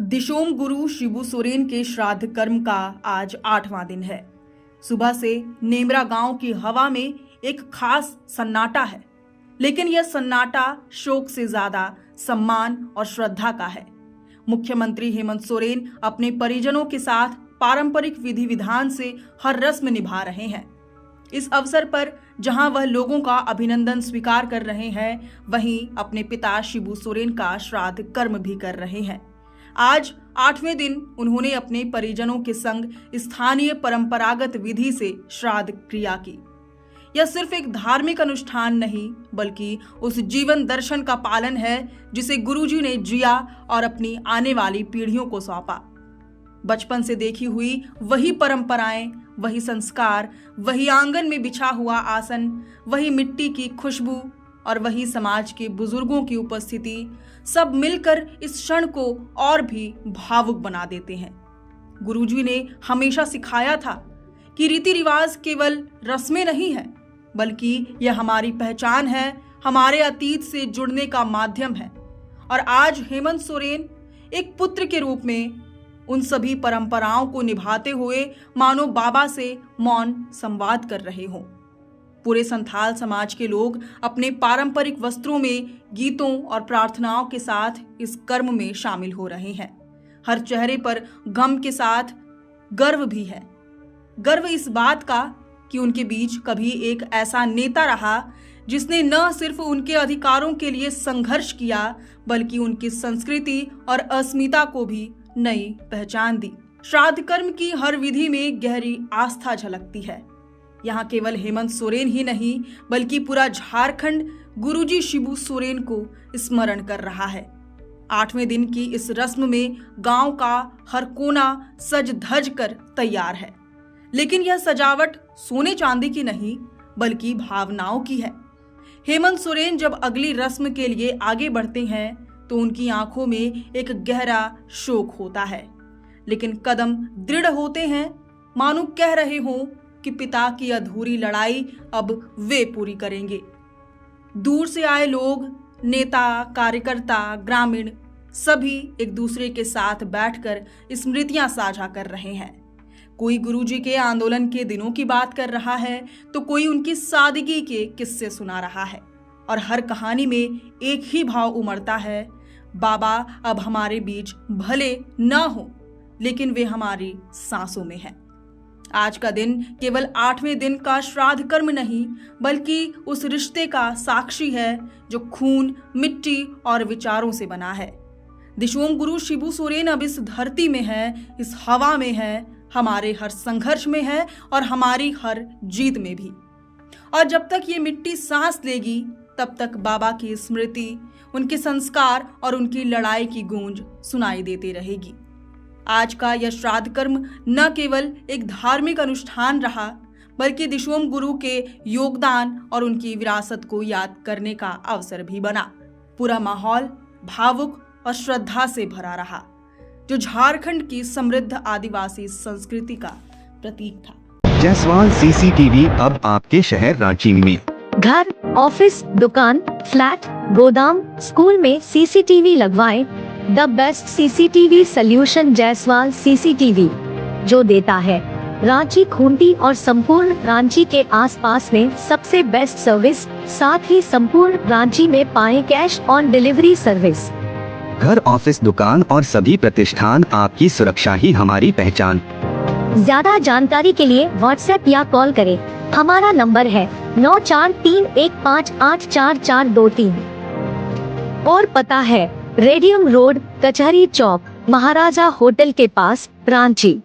दिशोम गुरु शिबू सोरेन के श्राद्ध कर्म का आज 8वां दिन है। सुबह से नेमरा गांव की हवा में एक खास सन्नाटा है, लेकिन यह सन्नाटा शोक से ज्यादा सम्मान और श्रद्धा का है। मुख्यमंत्री हेमंत सोरेन अपने परिजनों के साथ पारंपरिक विधि विधान से हर रस्म निभा रहे हैं। इस अवसर पर जहां वह लोगों का अभिनंदन स्वीकार कर रहे हैं, वहीं अपने पिता शिबू सोरेन का श्राद्ध कर्म भी कर रहे हैं। आज 8वें दिन उन्होंने अपने परिजनों के संग स्थानीय परंपरागत विधि से श्राद्ध क्रिया की। यह सिर्फ एक धार्मिक अनुष्ठान नहीं, बल्कि उस जीवन दर्शन का पालन है जिसे गुरुजी ने जिया और अपनी आने वाली पीढ़ियों को सौंपा। बचपन से देखी हुई वही परंपराएं, वही संस्कार, वही आंगन में बिछा हुआ आसन, वही मिट्टी की खुशबू और वही समाज के बुजुर्गों की उपस्थिति, सब मिलकर इस क्षण को और भी भावुक बना देते हैं। गुरुजी ने हमेशा सिखाया था कि रीति रिवाज केवल रस्में नहीं है, बल्कि यह हमारी पहचान है, हमारे अतीत से जुड़ने का माध्यम है। और आज हेमंत सोरेन एक पुत्र के रूप में उन सभी परंपराओं को निभाते हुए मानो बाबा से मौन संवाद कर रहे हों। पूरे संथाल समाज के लोग अपने पारंपरिक वस्त्रों में गीतों और प्रार्थनाओं के साथ इस कर्म में शामिल हो रहे हैं। हर चेहरे पर गम के साथ गर्व भी है। गर्व इस बात का कि उनके बीच कभी एक ऐसा नेता रहा जिसने न सिर्फ उनके अधिकारों के लिए संघर्ष किया, बल्कि उनकी संस्कृति और अस्मिता को भी नई पहचान दी। श्राद्ध कर्म की हर विधि में गहरी आस्था झलकती है। यहाँ केवल हेमंत सोरेन ही नहीं, बल्कि पूरा झारखंड गुरुजी शिबू सोरेन को स्मरण कर रहा है। 8वें दिन की इस रस्म में गांव का हर कोना सज धज कर तैयार है, लेकिन यह सजावट सोने चांदी की नहीं, बल्कि भावनाओं की है। हेमंत सोरेन जब अगली रस्म के लिए आगे बढ़ते हैं तो उनकी आंखों में एक गहरा शोक होता है, लेकिन कदम दृढ़ होते हैं, मानो कह रहे हों कि पिता की अधूरी लड़ाई अब वे पूरी करेंगे। दूर से आए लोग, नेता, कार्यकर्ता, ग्रामीण, सभी एक दूसरे के साथ बैठकर स्मृतियां साझा कर रहे हैं। कोई गुरुजी के आंदोलन के दिनों की बात कर रहा है, तो कोई उनकी सादगी के किस्से सुना रहा है, और हर कहानी में एक ही भाव उमड़ता है, बाबा अब हमारे बीच भले न हो, लेकिन वे हमारी सांसों में हैं। आज का दिन केवल 8वें दिन का श्राद्ध कर्म नहीं, बल्कि उस रिश्ते का साक्षी है जो खून, मिट्टी और विचारों से बना है। दिशोम गुरु शिबू सोरेन अब इस धरती में है, इस हवा में है, हमारे हर संघर्ष में है और हमारी हर जीत में भी। और जब तक ये मिट्टी सांस लेगी, तब तक बाबा की स्मृति, उनके संस्कार और उनकी लड़ाई की गूंज सुनाई देती रहेगी। आज का यह श्राद्ध कर्म न केवल एक धार्मिक अनुष्ठान रहा, बल्कि दिशोम गुरु के योगदान और उनकी विरासत को याद करने का अवसर भी बना। पूरा माहौल भावुक और श्रद्धा से भरा रहा, जो झारखंड की समृद्ध आदिवासी संस्कृति का प्रतीक था। जायसवाल सीसीटीवी अब आपके शहर रांची में घर, ऑफिस, दुकान, फ्लैट, गोदाम, स्कूल में सीसीटीवी लगवाएं। The best CCTV solution Jaiswal CCTV, जो देता है रांची, खूंटी और संपूर्ण रांची के आसपास में सबसे बेस्ट सर्विस, साथ ही संपूर्ण रांची में पाएं कैश ऑन डिलीवरी सर्विस। घर, ऑफिस, दुकान और सभी प्रतिष्ठान, आपकी सुरक्षा ही हमारी पहचान। ज्यादा जानकारी के लिए व्हाट्सएप या कॉल करें। हमारा नंबर है 9431584423 और पता है रेडियम रोड, कचहरी चौक, महाराजा होटल के पास, रांची।